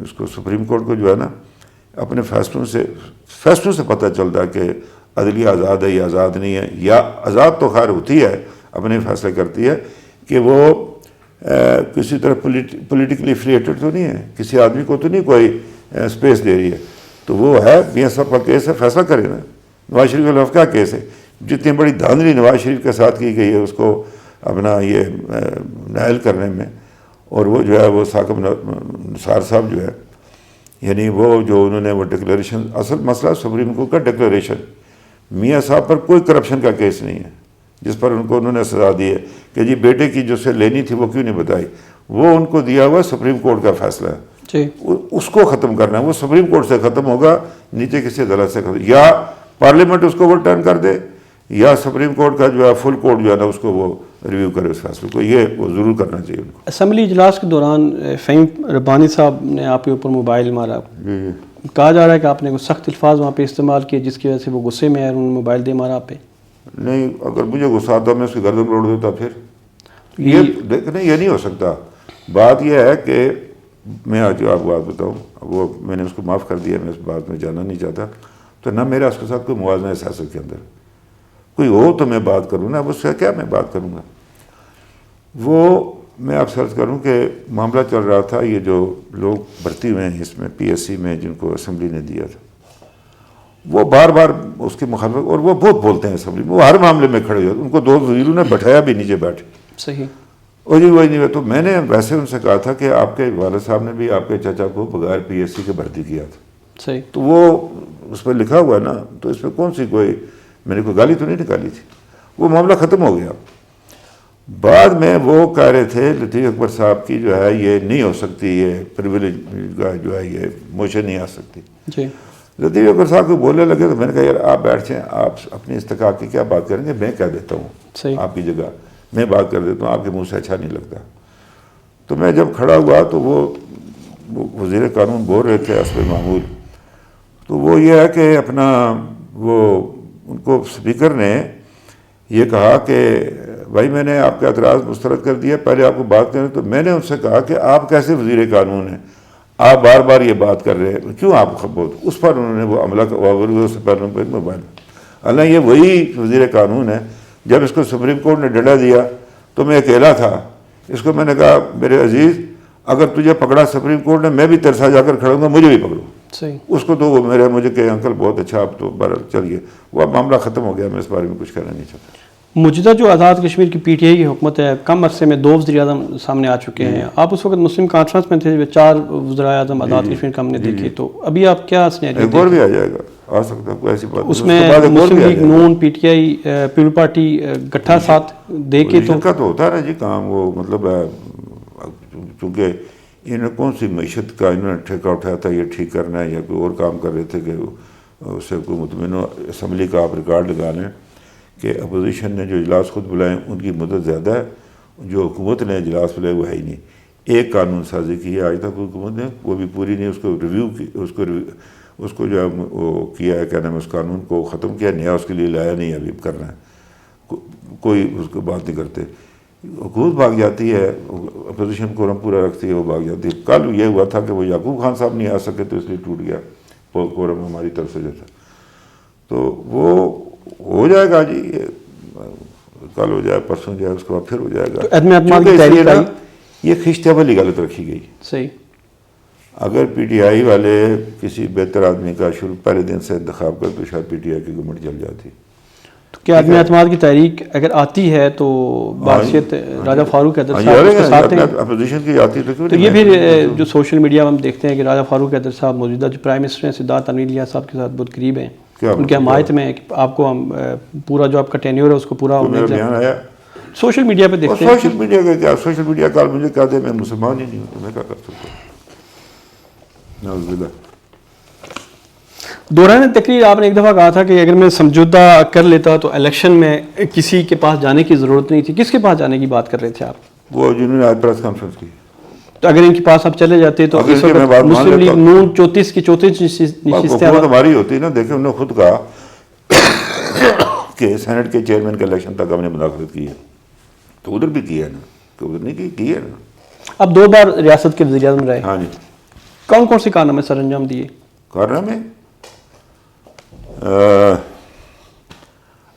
اس کو سپریم کورٹ کو جو ہے نا اپنے فیصلوں سے پتہ چلتا ہے کہ عدلیہ آزاد ہے یا آزاد نہیں ہے، یا آزاد تو خیر ہوتی ہے، اپنے فیصلے کرتی ہے کہ وہ کسی طرح پولیٹیکلی افیلیٹڈ تو نہیں ہے، کسی آدمی کو تو نہیں کوئی اسپیس دے رہی ہے۔ تو وہ ہے میاں صاحب کا کیس ہے، فیصلہ کرے نا۔ نواز شریف کے خلاف کیا کیس ہے؟ جتنی بڑی دھاندلی نواز شریف کے ساتھ کی گئی ہے اس کو اپنا یہ نائل کرنے میں، اور وہ جو ہے وہ ثاقب نثار صاحب جو ہے، یعنی وہ جو انہوں نے وہ ڈکلیریشن، اصل مسئلہ سپریم کورٹ کا ڈکلیریشن، میاں صاحب پر کوئی کرپشن کا کیس نہیں ہے جس پر ان کو انہوں نے سزا دی ہے کہ جی بیٹے کی جو سے لینی تھی وہ کیوں نہیں بتائی، وہ ان کو دیا ہوا سپریم کورٹ کا فیصلہ ہے جی، اس کو ختم کرنا ہے، وہ سپریم کورٹ سے ختم ہوگا، نیچے کسی عدالت سے ختم، یا پارلیمنٹ اس کو وہ ٹرن کر دے، یا سپریم کورٹ کا جو ہے فل کورٹ جو ہے نا اس کو وہ ریویو کرے اس فیصلے کو، یہ وہ ضرور کرنا چاہیے ان کو۔ اسمبلی اجلاس کے دوران فہیم ربانی صاحب نے آپ کے اوپر موبائل مارا، کہا جا رہا ہے کہ آپ نے کچھ سخت الفاظ وہاں پہ استعمال کیے جس کی وجہ سے وہ غصے میں آئے، انہوں نے موبائل دے مارا آپ پہ۔ نہیں، اگر مجھے غصہ آتا میں اس کی گردن روڑ دیتا پھر، یہ دیکھنے یہ نہیں ہو سکتا۔ بات یہ ہے کہ میں آج آپ کو بات بتاؤں، وہ میں نے اس کو معاف کر دیا، میں اس بات میں جانا نہیں چاہتا، تو نہ میرا اس کے ساتھ کوئی موازنہ ہے سیاست کے اندر، کوئی ہو تو میں بات کروں نا، اس سے کیا میں بات کروں گا۔ وہ میں آپ سے عرض کروں کہ معاملہ چل رہا تھا، یہ جو لوگ بھرتی ہوئے ہیں اس میں پی ایس سی میں جن کو اسمبلی نے دیا تھا، وہ بار بار اس کی مخالفت، اور وہ بہت بولتے ہیں اسمبلی میں، وہ ہر معاملے میں کھڑے ہوئے، ان کو دو وزیروں نے بٹھایا بھی نیچے بیٹھے، صحیح، اور جی وہی نہیں۔ تو میں نے ویسے ان سے کہا تھا کہ آپ کے والد صاحب نے بھی آپ کے چچا کو بغیر پی ایس سی کے بھرتی کیا تھا، صحیح، تو وہ اس پہ لکھا ہوا ہے نا، تو اس پہ کون سی کوئی میں نے کوئی گالی تو نہیں نکالی تھی، وہ معاملہ ختم ہو گیا۔ بعد میں وہ کہہ رہے تھے لطیف اکبر صاحب کی جو ہے یہ نہیں ہو سکتی، یہ پریویلیج کا جو ہے یہ موشن نہیں آ سکتی۔ جی، لطیف اکبر صاحب کو بولنے لگے تو میں نے کہا یار آپ بیٹھ جائیں، آپ اپنی استحقاق کی کیا بات کریں گے، میں کہہ دیتا ہوں صحیح، آپ کی جگہ میں بات کر دیتا ہوں، آپ کے منہ سے اچھا نہیں لگتا۔ تو میں جب کھڑا ہوا تو وہ وزیر قانون بول رہے تھے حسب معمول، تو وہ یہ ہے کہ اپنا وہ ان کو اسپیکر نے یہ کہا کہ بھائی میں نے آپ کا اعتراض مسترد کر دیا، پہلے آپ کو بات کریں، تو میں نے ان سے کہا کہ آپ کیسے وزیر قانون ہیں، آپ بار بار یہ بات کر رہے ہیں، کیوں آپ خبر؟ اس پر انہوں نے وہ عملہ سے پہلے موبائل، اللہ یہ وہی وزیر قانون ہے، جب اس کو سپریم کورٹ نے ڈنڈا دیا تو میں اکیلا تھا، اس کو میں نے کہا میرے عزیز اگر تجھے پکڑا سپریم کورٹ نے، میں بھی تیرے ساتھ جا کر کھڑوں گا، مجھے بھی پکڑو۔ صحیح، اس کو تو وہ مجھے کہ انکل بہت اچھا، آپ تو چلیے وہ معاملہ ختم ہو گیا، میں اس بارے میں کچھ کہنا نہیں چاہتا۔ موجودہ جو آزاد کشمیر کی پی ٹی آئی کی حکومت ہے، کم عرصے میں 2 وزیر اعظم سامنے آ چکے ہیں. آپ اس وقت مسلم کانفرنس میں تھے، 4 وزرائے اعظم آزاد کشمیر کا ہم نے دیکھے. تو ابھی آپ کیا سنیریو ایک اور بھی آ جائے گا، آ سکتا ہے، کوئی ایسی بات اس میں مسلم لیگ نون، P T I, People Party گٹھا ساتھ دے کے تو کا تو ہوتا ہے نا جی کام. وہ مطلب چونکہ انہوں نے کون سی معیشت کا انہوں نے ٹھیکہ اٹھایا تھا یہ ٹھیک کرنا ہے، یا کوئی اور کام کر رہے تھے کہ اس سے کوئی مطمئن ہو. اسمبلی کا آپ ریکارڈ لگا لیں کہ اپوزیشن نے جو اجلاس خود بلائے ان کی مدت زیادہ ہے، جو حکومت نے اجلاس بلائے وہ ہے ہی نہیں. ایک قانون سازی کی ہے آج تک حکومت نے، وہ بھی پوری نہیں. اس کو ریویو کی، اس کو جو ہے وہ کیا ہے، کیا نام ہے، اس قانون کو ختم کیا، نیا اس کے لیے لایا نہیں، ابھی کرنا ہے. کوئی اس کو بات نہیں کرتے. حکومت بھاگ جاتی ہے، اپوزیشن کورم پورا رکھتی ہے، وہ بھاگ جاتی ہے. کل یہ ہوا تھا کہ وہ یعقوب خان صاحب نہیں آ سکے تو اس لیے ٹوٹ گیا کورم ہماری طرف سے جو تھا. تو وہ ہو جائے گا جی، کل ہو جائے، پرسوں جائے، اس کے بعد پھر ہو جائے گا. یہ خشتہ والی غلط رکھی گئی. صحیح. اگر پی ٹی آئی والے کسی بہتر آدمی کا شروع پہلے دن سے انتخاب کر تو شاید پی ٹی آئی کی گورنمنٹ چل جاتی. تو کیا عدم اعتماد کی تحریک اگر آتی ہے تو بادشاہت راجہ فاروق حیدر صاحب اس کے ساتھ ہیں؟ اپوزیشن کی آتی تو یہ پھر جو سوشل میڈیا میں ہم دیکھتے ہیں کہ راجہ فاروق حیدر صاحب موجودہ جو پرائم منسٹر ہیں سدھارتھ انیلیا صاحب کے ساتھ بہت قریب ہیں، ان کی حمایت میں آپ کو پورا جو آپ کا ٹینیور ہے اس کو پورا ہونے بیان آیا سوشل میڈیا پہ دیکھتے ہیں. سوشل میڈیا کا کیا، سوشل میڈیا کال مجھے کہا دے میں مسلمان ہی نہیں ہوں، تو میں کیا کر سکتا ہوں. نعوذ باللہ. دوران تقریر آپ نے ایک دفعہ کہا تھا کہ اگر میں سمجھوتا کر لیتا تو الیکشن میں کسی کے پاس جانے کی ضرورت نہیں تھی. کس کے پاس جانے کی بات کر رہے تھے آپ؟ وہ جنہوں نے آج پریس کانفرنس کی. تو اگر ان کے پاس آپ چلے جاتے تو اس وقت مسلم لیگ نون 34 کی 34 نشستیں ہماری ہوتی نا. دیکھیں انہوں نے خود کہا کہ سینٹ کے چیئرمین کے الیکشن تک ہم نے مداخلت کی ہے، تو ادھر بھی کی ہے نا، کہ ادھر نہیں کی ہے نا. اب 2 بار ریاست کے وزیر اعظم رہے. ہاں جی. کون کون سے کارنامے سر انجام دیے؟ کارنامے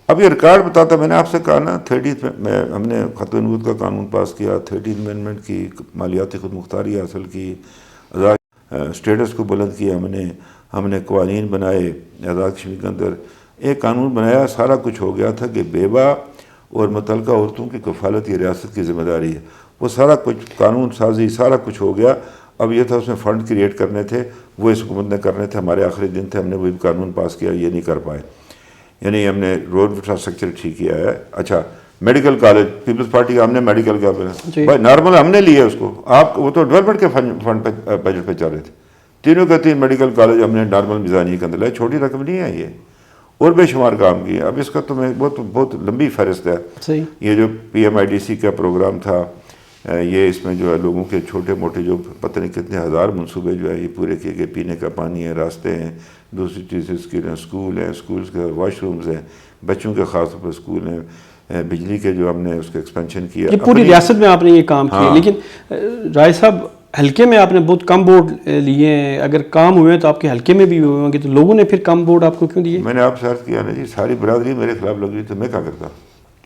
اب یہ ریکارڈ بتاتا. میں نے آپ سے کہا نا 30 میں ہم نے ختم نبوت کا قانون پاس کیا، 13 امینڈمنٹ کی، مالیاتی خود مختاری حاصل کی، آزاد اسٹیٹس کو بلند کیا. ہم نے قوانین بنائے آزاد کشمیر کے اندر. ایک قانون بنایا، سارا کچھ ہو گیا تھا کہ بیوہ اور متعلقہ عورتوں کی کفالت یہ ریاست کی ذمہ داری ہے. وہ سارا کچھ قانون سازی سارا کچھ ہو گیا. اب یہ تھا اس میں فنڈ کریٹ کرنے تھے، وہ اس حکومت نے کرنے تھے. ہمارے آخری دن تھے، ہم نے وہی قانون پاس کیا، یہ نہیں کر پائے. یعنی ہم نے روڈ انفراسٹرکچر ٹھیک کیا ہے. اچھا میڈیکل کالج، پیپلز پارٹی کا ہم نے میڈیکل کا بھائی نارمل ہم نے لیا اس کو. آپ وہ تو ڈیولپمنٹ کے فنڈ پہ بجٹ پہ چل رہے تھے. تینوں کے 3 میڈیکل کالج ہم نے نارمل میزانیے کے اندر لائے. چھوٹی رقم نہیں ہے یہ، اور بے شمار کام کیے. اب اس کا تو میں بہت لمبی فہرست ہے. یہ جو PMIDC کا پروگرام تھا، یہ اس میں جو ہے لوگوں کے چھوٹے موٹے جو پتہ نہیں کتنے ہزار منصوبے جو ہے یہ پورے کیے گئے. پینے کا پانی ہے، راستے ہیں، دوسری چیزیں اس کے اسکول ہیں، اسکولس کے واش رومز ہیں، بچوں کے خاص طور پر اسکول ہیں، بجلی کے جو ہم نے اس کا ایکسپینشن کیا. یہ پوری ریاست میں آپ نے یہ کام کیا. لیکن رائے صاحب حلقے میں آپ نے بہت کم ووٹ لیے ہیں. اگر کام ہوئے تو آپ کے حلقے میں بھی ہوئے ہوں گے، تو لوگوں نے پھر کم ووٹ آپ کو کیوں دیے؟ میں نے آپ سے عرض کیا نا جی، ساری برادری میرے خلاف لگ رہی تھی، میں کیا کرتا.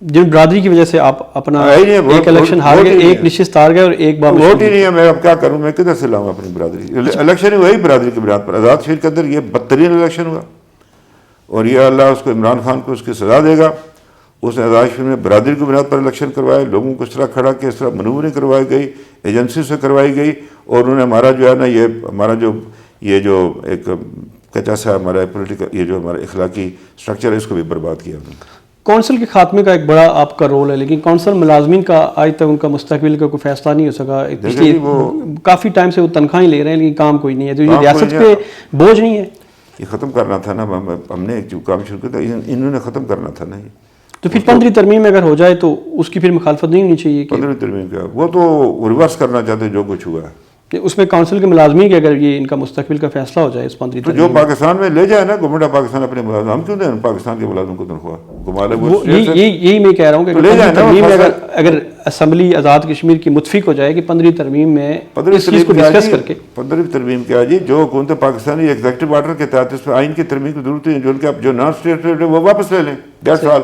جن برادری کی وجہ سے آپ اپنا ایک الیکشن ہار گئے، ایک نشست ہار گئے اور ایک بار ووٹ ہی نہیں ہے. میں اب کیا کروں، میں کدھر سے لاؤں اپنی برادری. الیکشن وہی برادری کی بنیاد پر. آزاد کشمیر کے اندر یہ بدترین الیکشن ہوا، اور یہ اللہ اس کو عمران خان کو اس کی سزا دے گا. اس نے آزاد کشمیر میں برادری کی بنیاد پر الیکشن کروائے، لوگوں کو اس طرح کھڑا کہ اس طرح منورنگ کروائی گئی، ایجنسی سے کروائی گئی. اور انہوں نے ہمارا جو ہے نا یہ ہمارا یہ جو ایک کچا سا ہمارا پولیٹیکل یہ جو ہمارا اخلاقی اسٹرکچر ہے اس کو بھی برباد کیا. کونسل کے خاتمے کا ایک بڑا آپ کا رول ہے، لیکن کونسل ملازمین کا آج تک ان کا مستقبل کا کوئی فیصلہ نہیں ہو سکا. پچھلے کافی ٹائم سے وہ تنخواہیں لے رہے ہیں لیکن کام کوئی نہیں ہے. تو یہ ریاست پہ بوجھ نہیں ہے؟ یہ ختم کرنا تھا نا. ہم نے ایک جو کام شروع کیا تھا انہوں نے ختم کرنا تھا نا. تو پھر 15 ترمیم اگر ہو جائے تو اس کی پھر مخالفت نہیں ہونی چاہیے. 15 ترمیم کا وہ تو ریورس کرنا چاہتے جو کچھ ہوا ہے. اس میں کونسل کے ملازمین کے اگر یہ ان کا مستقبل کا فیصلہ ہو جائے اس 15 تو جو پاکستان میں لے جائے نا گورنمنٹ آف پاکستان اپنے ملازم، ہم کیوں دیں پاکستان کے ملازم کو تنخواہ گھما لے. یہی میں کہہ رہا ہوں کہ 15 ترمیم میں اگر اسمبلی آزاد کشمیر کی متفق ہو جائے کہ 15 ترمیم میں اس چیز کو ڈسکس کر کے 15 ترمیم کیا جی، جو حکومت پاکستانی ایگزیکٹو آرڈر کے تحت اس پر آئین کی ترمیم کی ضرورت ہے، جو نان اسٹیٹ وہ واپس لے لیں 1.5 سال.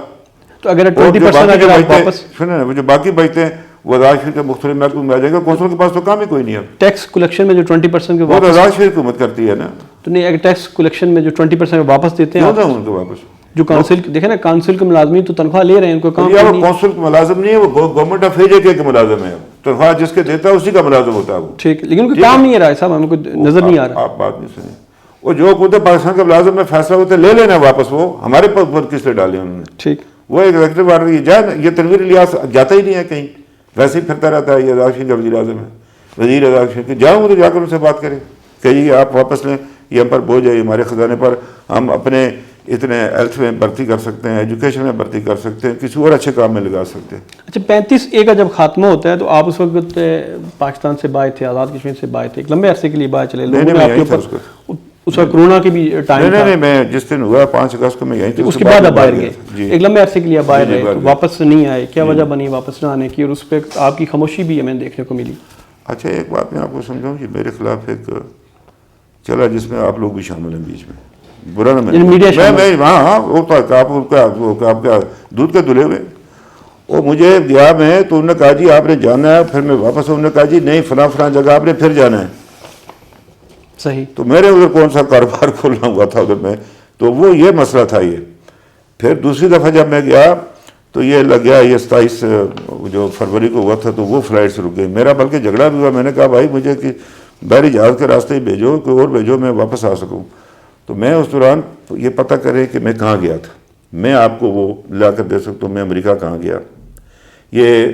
تو اگر 20% اگر آپ واپس سنیں وہ جو باقی بچتے ہیں وہ آزاد کشمیر کے مختلف محکموں میں آ جائے گا. کونسل کے پاس تو کام ہی کوئی نہیں ہے. ٹیکس کلیکشن میں جو 20% کے وہ تو آزاد کشمیر حکومت کرتی ہے نا. تو نہیں اگر ٹیکس کلیکشن میں جو 20% واپس دیتے ہیں ان کو واپس جو کونسل دیکھیں نا کونسل کے ملازمین تو تنخواہ لے رہے ہیں ان کو کام وہ کونسل کا ملازم نہیں ہے, وہ گورنمنٹ آف ایریا کے ملازم ہے, تنخواہ جس کے دیتا ہے اسی کا ملازم ہوتا ہے وہ. ٹھیک, لیکن کوئی کام نہیں ہے رہا صاحب, ہمیں کوئی نظر نہیں آ رہا. آپ بات نہیں سنیں, وہ جو خود پاکستان کا ملازم میں فیصلہ ہوتا ہے لے لینا واپس, وہ ہمارے پر کس لیے ڈالے انہوں نے. ٹھیک, وہ ایگزیکٹو آرڈر جائے نا, یہ تنویر الیاس جاتا ہی نہیں ہے کہیں, ویسے ہی پھرتا رہتا ہے. یہ ازاد شین کا وزیر اعظم ہے, وزیر ازاد شین کہ جاؤں تو جا کر ان سے بات کریں کہ یہ آپ واپس لیں, یہ ہم پر بوجھ ہے, ہمارے خزانے پر, ہم اپنے اتنے ہیلتھ میں بھرتی کر سکتے ہیں, ایجوکیشن میں بھرتی کر سکتے ہیں, کسی اور اچھے کام میں لگا سکتے ہیں. اچھا 35A کا جب خاتمہ ہوتا ہے تو آپ اس وقت پاکستان سے باہر تھے, آزاد کشمیر سے باہر تھے, ایک لمبے عرصے کے لیے باہر چلے, لوگوں نے آپ کے اوپر اس وقت کرونا کی بھی ٹائم تھا. نہیں, میں جس دن ہوا 5 اگست کو میں یہیں تھا, اس کے بعد آپ باہر گئے, ایک لمبے عرصے کے لیے باہر رہے, واپس نہیں آئے, کیا وجہ بنی واپس نہ آنے کی, اور اس پہ آپ کی خاموشی بھی ہمیں دیکھنے کو ملی. اچھا ایک بات میں آپ کو سمجھاؤں کہ میرے خلاف ایک چلا جس میں آپ لوگ بھی شامل ہیں بیچ میں, برا نہ میں ہاں آپ کا دودھ کے دھلے ہوئے, وہ مجھے گیا میں تو انہوں نے کہا جی آپ نے جانا ہے, پھر میں واپس انہوں نے کہا جی نہیں فلاں جگہ آپ نے پھر جانا ہے. صحیح, تو میرے ادھر کون سا کاروبار کھولنا ہوا تھا ادھر میں, تو وہ یہ مسئلہ تھا. یہ پھر دوسری دفعہ جب میں گیا تو یہ لگ گیا, یہ 27 جو فروری کو ہوا تھا, تو وہ فلائٹس رک گئی. میرا بلکہ جھگڑا بھی ہوا, میں نے کہا بھائی مجھے کہ بحری جہاز کے راستے ہی بھیجو, کوئی اور بھیجو, میں واپس آ سکوں. تو میں اس دوران یہ پتہ کرے کہ میں کہاں گیا تھا, میں آپ کو وہ لا کر دے سکتا ہوں میں امریکہ کہاں گیا. یہ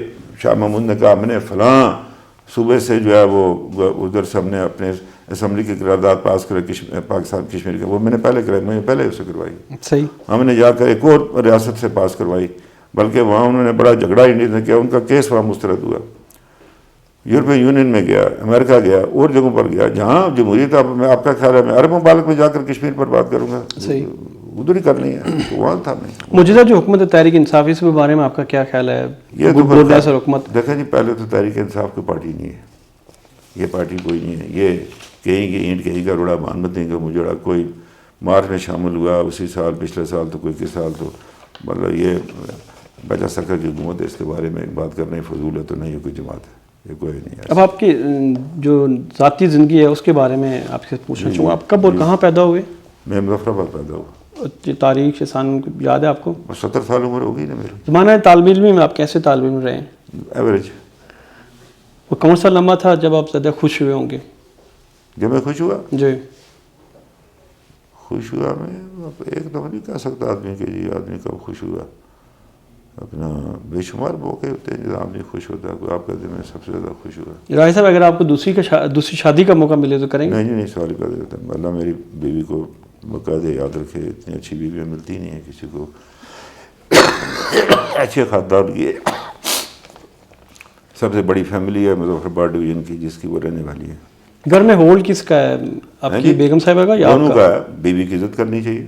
شاہ محمود نے کہا ہم نے فلاں صوبے سے جو ہے وہ ادھر سے ہم نے اپنے اسمبلی کی قرارداد پاس کرے پاکستان کشمیر کے, وہ میں نے پہلے کرائی, میں نے پہلے اسے کروائی. صحیح, ہم نے جا کر ایک اور ریاست سے پاس کروائی, بلکہ وہاں انہوں نے بڑا جھگڑا انڈیا نے کیا, ان کا کیس وہاں مسترد ہوا. یورپین یونین میں گیا, امریکہ گیا, اور جگہوں پر گیا جہاں جمہوریت. میں آپ کا خیال ہے میں عرب ممالک میں جا کر کشمیر پر بات کروں گا, صحیح, ادھر ہی کرنی ہے, تو وہاں تھا میں. موجودہ جو حکومت تحریک انصاف اس کے بارے میں آپ کا کیا خیال ہے؟ یہ تو حکومت دیکھیں جی, پہلے تو تحریک انصاف کی پارٹی نہیں ہے, یہ پارٹی کوئی نہیں ہے. یہ کہیں گے اینٹ کہیں گا روڑا مان مت دیں گے مجھے, کوئی مارچ میں شامل ہوا اسی سال, پچھلے سال تو کوئی کس سال, تو مطلب یہ بچا سکر کی حکومت ہے, اس کے بارے میں بات کرنا ہی فضول ہے. تو نہیں ہے کوئی جماعت ہے, یہ کوئی نہیں ہے. اب آپ کی جو ذاتی زندگی ہے اس کے بارے میں آپ سے پوچھنا چاہوں گا, آپ کب اور کہاں پیدا ہوئے؟ میں مظفر آباد پیدا ہوا. تاریخ سان یاد ہے آپ کو؟ 70 سال عمر ہوگی نا میری. زمانہ طالب علمی میں آپ کیسے طالب علم رہے ہیں؟ ایوریج. وہ کون سا لمحہ تھا جب آپ زیادہ خوش ہوئے ہوں گے؟ جب میں خوش ہوا, جی خوش ہوا میں ایک دفعہ نہیں کہہ سکتا آدمی کہ جی آدمی کب خوش ہوا. اپنا بے شمار موقع ہوتے ہیں جب آدمی خوش ہوتا ہے. کوئی آپ کا دن میں سب سے زیادہ خوش ہوا. راہی صاحب اگر آپ کو دوسری شادی کا موقع ملے تو کریں گے؟ نہیں, سوال کر دیتا ہوں. اللہ میری بیوی کو باقاعدہ یاد رکھے, اتنی اچھی بیویاں ملتی نہیں ہیں کسی کو, اچھے خاندان کی. سب سے بڑی فیملی ہے مظفر آباد ڈویژن کی, جس کی وہ رہنے والی ہے. گھر میں ہولڈ کس کا ہے, آپ کی بیگم صاحبہ کا یا دونوں کا ہے؟ بیوی کی عزت کرنی چاہیے,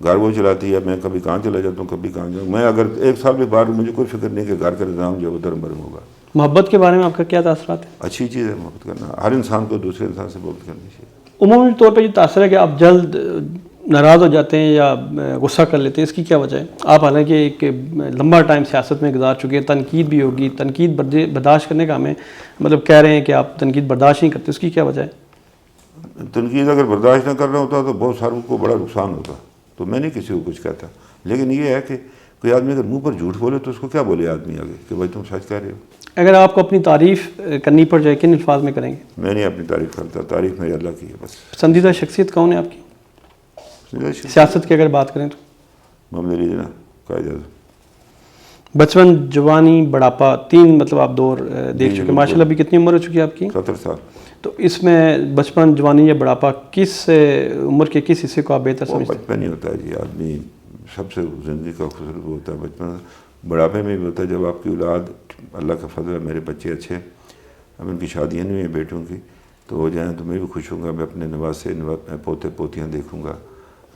گھر وہ چلاتی ہے, میں کبھی کہاں چلا جاتا ہوں, کبھی کہاں جاؤں. میں اگر 1 سال بھی باہر, مجھے کوئی فکر نہیں کہ گھر کا نظام جو ہے ادھر برم ہوگا. محبت کے بارے میں آپ کا کیا تاثرات ہیں؟ اچھی چیز ہے محبت کرنا, ہر انسان کو دوسرے انسان سے محبت کرنی چاہیے. عمومی طور پہ یہ تاثر ہے کہ آپ جلد ناراض ہو جاتے ہیں یا غصہ کر لیتے ہیں, اس کی کیا وجہ ہے؟ آپ حالانکہ ایک لمبا ٹائم سیاست میں گزار چکے ہیں, تنقید بھی ہوگی, تنقید برداشت کرنے کا ہمیں مطلب کہہ رہے ہیں کہ آپ تنقید برداشت نہیں کرتے, اس کی کیا وجہ ہے؟ تنقید اگر برداشت نہ کرنا ہوتا تو بہت ساروں کو بڑا نقصان ہوتا, تو میں نہیں کسی کو کچھ کہتا. لیکن یہ ہے کہ کوئی آدمی اگر منہ پر جھوٹ بولے تو اس کو کیا بولے آدمی آگے کہ بھائی تم سچ کہہ رہے ہو. اگر آپ کو اپنی تعریف کرنی پڑ جائے کن الفاظ میں کریں گے؟ میں نہیں اپنی تعریف کرتا, تعریف میری اللہ کی ہے بس. پسندیدہ شخصیت کون ہے آپ کی سیاست کی اگر بات کریں تو؟ محمد علی جناح قائد اعظم. بچپن, جوانی, بڑھاپا, 3 مطلب آپ دور دیکھ چکے ماشاء اللہ. ابھی کتنی عمر ہو چکی ہے آپ کی؟ 70 سال. تو اس میں بچپن, جوانی یا بڑھاپا کس عمر کے کس حصے کو آپ بہتر سمجھتے ہیں؟ بچپن ہی ہوتا ہے جی, آدمی سب سے زندگی کا خوبصورت ہوتا ہے بچپن. بڑھاپے میں بھی ہوتا ہے جب آپ کی اولاد, اللہ کا فضل ہے میرے بچے اچھے, اب ان کی شادیاں نہیں ہیں بیٹوں کی, تو ہو جائیں تو میں بھی خوش ہوں گا. میں اپنے نواسے پوتے پوتیاں دیکھوں گا,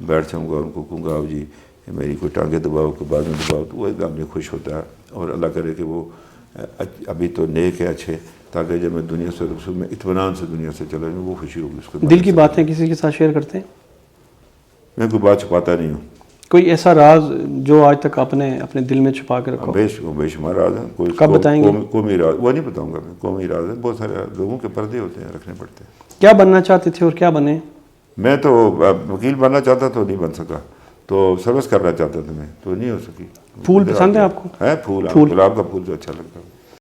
بیٹھ جاؤں گا, ان کو کہوں گا آؤ جی میری کوئی ٹانگیں دباؤ, کوئی بازو دباؤ, تو وہ ایک آدمی خوش ہوتا ہے. اور اللہ کرے کہ وہ ابھی تو نیک ہے, اچھے, تاکہ جب میں دنیا سے رسول میں اطمینان سے دنیا سے چلا جاؤں, وہ خوشی ہوگی اس کو. دل کی باتیں کسی کے ساتھ شیئر کرتے ہیں؟ میں کوئی بات چھپاتا نہیں ہوں. کوئی ایسا راز جو آج تک آپ نے اپنے دل میں چھپا کے رکھا؟ بے شمار راز ہیں. کوئی کب بتائیں گے؟ قومی راز وہ نہیں بتاؤں گا میں. قومی راز ہیں, بہت سارے لوگوں کے پردے ہوتے ہیں, رکھنے پڑتے ہیں. کیا بننا چاہتے تھے اور کیا بنے؟ میں تو وکیل بننا چاہتا تو نہیں بن سکا, تو سروس کرنا چاہتا تھا میں، تو نہیں ہو سکی. پھول پسند ہے آپ کو؟ ہے پھول گلاب کا پھول جو اچھا لگتا ہے.